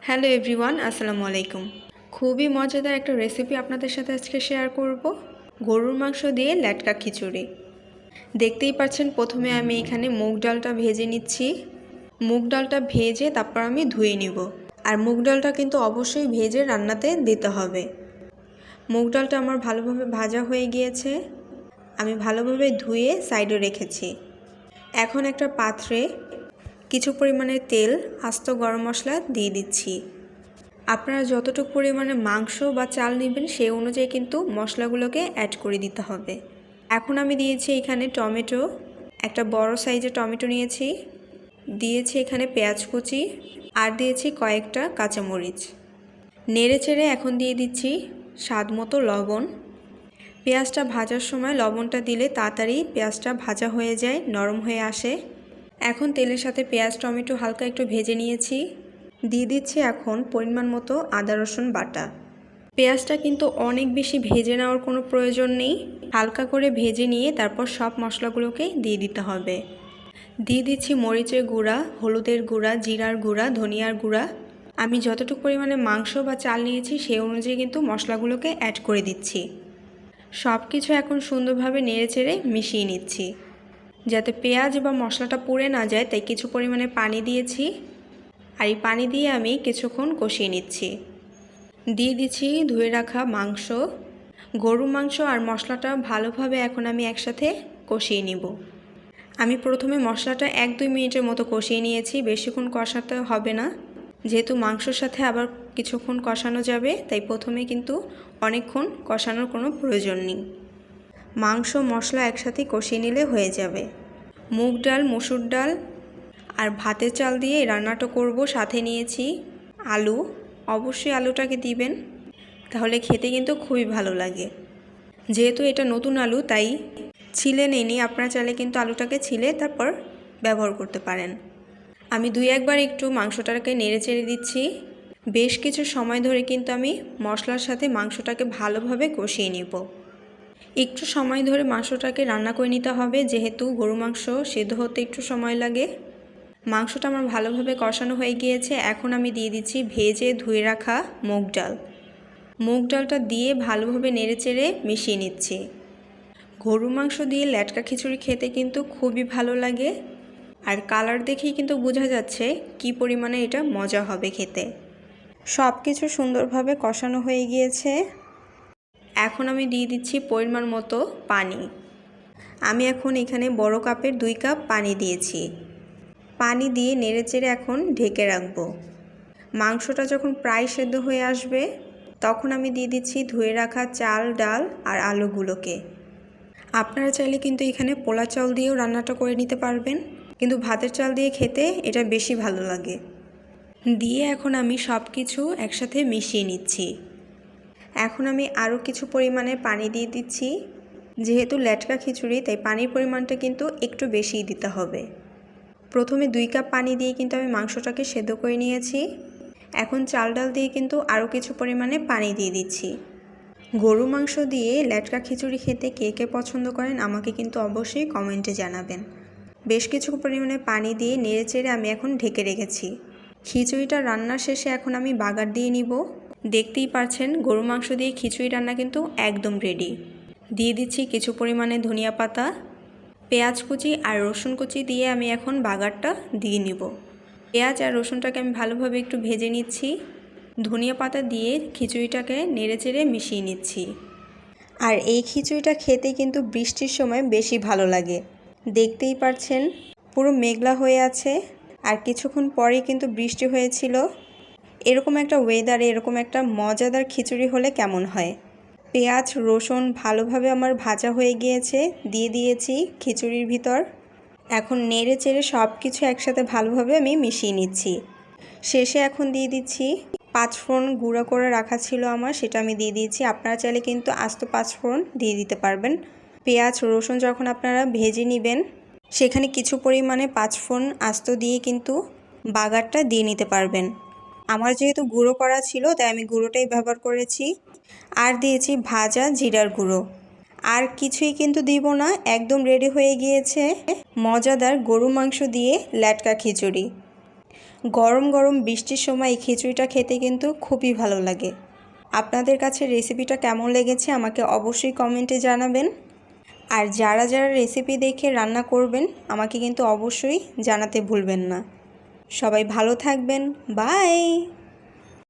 Hello everyone, আসসালামু আলাইকুম। খুবই মজাদার একটা রেসিপি আপনাদের সাথে আজকে শেয়ার করব। গরুর মাংস দিয়ে ল্যাটকা খিচুড়ি। দেখতেই পাচ্ছেন, প্রথমে আমি এখানে মুগ ডালটা ভেজে নিচ্ছি। মুগ ডালটা ভেজে তারপর আমি ধুয়ে নিব। আর মুগ ডালটা কিন্তু অবশ্যই ভেজে রান্নাতে দিতে হবে। মুগ ডালটা আমার ভালোভাবে ভাজা হয়ে গিয়েছে। আমি ভালোভাবে ধুয়ে সাইডে রেখেছি। এখন একটা পাত্রে কিছু পরিমাণে তেল, আস্ত গরম মশলা দিয়ে দিচ্ছি। আপনারা যতটুকু পরিমাণে মাংস বা চাল নেবেন সেই অনুযায়ী কিন্তু মশলাগুলোকে অ্যাড করে দিতে হবে। এখন আমি দিয়েছি এখানে টমেটো, একটা বড় সাইজের টমেটো নিয়েছি, দিয়েছি এখানে পেঁয়াজ কুচি, আর দিয়েছি কয়েকটা কাঁচামরিচ। নেড়ে চেড়ে এখন দিয়ে দিচ্ছি স্বাদ মতো লবণ। পেঁয়াজটা ভাজার সময় লবণটা দিলে তাড়াতাড়ি পেঁয়াজটা ভাজা হয়ে যায়, নরম হয়ে আসে। এখন তেলের সাথে পেঁয়াজ টমেটো হালকা একটু ভেজে নিয়েছি। দিয়ে দিচ্ছি এখন পরিমাণ মতো আদা রসুন বাটা। পেঁয়াজটা কিন্তু অনেক বেশি ভেজে নেওয়ার কোনো প্রয়োজন নেই। হালকা করে ভেজে নিয়ে তারপর সব মশলাগুলোকে দিয়ে দিতে হবে। দিয়ে দিচ্ছি মরিচের গুঁড়া, হলুদের গুঁড়া, জিরার গুঁড়া, ধনিয়ার গুঁড়া। আমি যতটুকু পরিমাণে মাংস বা চাল নিয়েছি সেই অনুযায়ী কিন্তু মশলাগুলোকে অ্যাড করে দিচ্ছি। সব কিছু এখন সুন্দরভাবে নেড়েচেড়ে মিশিয়ে নিচ্ছি। যাতে পেঁয়াজ বা মশলাটা পুড়ে না যায় তাই কিছু পরিমাণে পানি দিয়েছি। আর এই পানি দিয়ে আমি কিছুক্ষণ কষিয়ে নিচ্ছি। দিয়ে দিচ্ছি ধুয়ে রাখা মাংস। গরু মাংস আর মশলাটা ভালোভাবে এখন আমি একসাথে কষিয়ে নিব। আমি প্রথমে মশলাটা 1-2 মিনিটের মতো কষিয়ে নিয়েছি, বেশিক্ষণ কষাতে হবে না। যেহেতু মাংসর সাথে আবার কিছুক্ষণ কষানো যাবে তাই প্রথমে কিন্তু অনেকক্ষণ কষানোর কোনো প্রয়োজন নেই। মাংস মশলা একসাথে কষিয়ে নিলে হয়ে যাবে। মুগ ডাল, মসুর ডাল আর ভাতের চাল দিয়ে রান্নাটা করব। সাথে নিয়েছি আলু। অবশ্যই আলুটাকে দিবেন, তাহলে খেতে কিন্তু খুবই ভালো লাগে। যেহেতু এটা নতুন আলু তাই ছিলে নেইনি, আপনারা চাইলে কিন্তু আলুটাকে ছিলে তারপর ব্যবহার করতে পারেন। আমি 2-1 বার একটু মাংসটাকে নেড়ে চেড়ে দিচ্ছি। বেশ কিছু সময় ধরে কিন্তু আমি মশলার সাথে মাংসটাকে ভালোভাবে কষিয়ে নিব। একটু সময় ধরে মাংসটাকে রান্না করে নিতে হবে, যেহেতু গরু মাংস সেদ্ধ হতে একটু সময় লাগে। মাংসটা আমার ভালোভাবে কষানো হয়ে গিয়েছে। এখন আমি দিয়ে দিচ্ছি ভেজে ধুয়ে রাখা মুগ ডাল। মুগ ডালটা দিয়ে ভালোভাবে নেড়েচেড়ে মিশিয়ে নিচ্ছি। গরু মাংস দিয়ে ল্যাটকা খিচুড়ি খেতে কিন্তু খুবই ভালো লাগে। আর কালার দেখেই কিন্তু বোঝা যাচ্ছে কি পরিমাণে এটা মজা হবে খেতে। সব কিছু সুন্দরভাবে কষানো হয়ে গিয়েছে। এখন আমি দিয়ে দিচ্ছি পরিমাণ মতো পানি। আমি এখন এখানে বড় কাপের 2 কাপ পানি দিয়েছি। পানি দিয়ে নেড়েচেড়ে এখন ঢেকে রাখব। মাংসটা যখন প্রায় সেদ্ধ হয়ে আসবে তখন আমি দিয়ে দিচ্ছি ধুয়ে রাখা চাল, ডাল আর আলুগুলোকে। আপনারা চাইলে কিন্তু এখানে পোলা চাল দিয়েও রান্নাটা করে নিতে পারবেন, কিন্তু ভাতের চাল দিয়ে খেতে এটা বেশি ভালো লাগে। দিয়ে এখন আমি সব কিছু একসাথে মিশিয়ে নিচ্ছি। এখন আমি আরও কিছু পরিমাণে পানি দিয়ে দিচ্ছি। যেহেতু ল্যাটকা খিচুড়ি তাই পানির পরিমাণটা কিন্তু একটু বেশিই দিতে হবে। প্রথমে 2 কাপ পানি দিয়ে কিন্তু আমি মাংসটাকে সেদ্ধ করে নিয়েছি। এখন চাল ডাল দিয়ে কিন্তু আরও কিছু পরিমাণে পানি দিয়ে দিচ্ছি। গরু মাংস দিয়ে ল্যাটকা খিচুড়ি খেতে কে কে পছন্দ করেন আমাকে কিন্তু অবশ্যই কমেন্টে জানাবেন। বেশ কিছু পরিমাণে পানি দিয়ে নেড়েচেড়ে আমি এখন ঢেকে রেখেছি। খিচুড়িটা রান্নার শেষে এখন আমি বাগার দিয়ে নিব। দেখতেই পারছেন গরু মাংস দিয়ে খিচুড়ি রান্না কিন্তু একদম রেডি। দিয়ে দিচ্ছি কিছু পরিমাণে ধনিয়া পাতা, পেঁয়াজ কুচি আর রসুন কুচি দিয়ে আমি এখন বাগারটা দিয়ে নিব। পেঁয়াজ আর রসুনটাকে আমি ভালোভাবে একটু ভেজে নিচ্ছি। ধনিয়া পাতা দিয়ে খিচুড়িটাকে নেড়েচেড়ে মিশিয়ে নিচ্ছি। আর এই খিচুড়িটা খেতে কিন্তু বৃষ্টির সময় বেশি ভালো লাগে। দেখতেই পারছেন পুরো মেঘলা হয়ে আছে, আর কিছুক্ষণ পরেই কিন্তু বৃষ্টি হয়েছিল। এরকম একটা ওয়েদারে এরকম একটা মজাদার খিচুড়ি হলে কেমন হয়। পেঁয়াজ রসুন ভালোভাবে আমার ভাজা হয়ে গিয়েছে, দিয়ে দিয়েছি খিচুড়ির ভিতর। এখন নেড়ে চেড়ে সব কিছু একসাথে ভালোভাবে আমি মিশিয়ে নিচ্ছি। শেষে এখন দিয়ে দিচ্ছি 5 ফোড়ন গুঁড়ো করে রাখা ছিল আমার, সেটা আমি দিয়ে দিয়েছি। আপনারা চাইলে কিন্তু আস্ত 5 ফোড়ন দিয়ে দিতে পারবেন। পেঁয়াজ রসুন যখন আপনারা ভেজে নেবেন সেখানে কিছু পরিমাণে 5 ফোড়ন আস্ত দিয়ে কিন্তু বাগারটা দিয়ে নিতে পারবেন। আমার যেহেতু গুঁড়ো করা ছিল তাই আমি গুঁড়োটাই ব্যবহার করেছি। আর দিয়েছি ভাজা জিরার গুঁড়ো। আর কিছুই কিন্তু দিব না, একদম রেডি হয়ে গিয়েছে মজাদার গরু মাংস দিয়ে ল্যাটকা খিচুড়ি। গরম গরম বৃষ্টির সময় এই খিচুড়িটা খেতে কিন্তু খুবই ভালো লাগে। আপনাদের কাছে রেসিপিটা কেমন লেগেছে আমাকে অবশ্যই কমেন্টে জানাবেন। আর যারা যারা রেসিপি দেখে রান্না করবেন আমাকে কিন্তু অবশ্যই জানাতে ভুলবেন না। সবাই ভালো থাকবেন। বাই।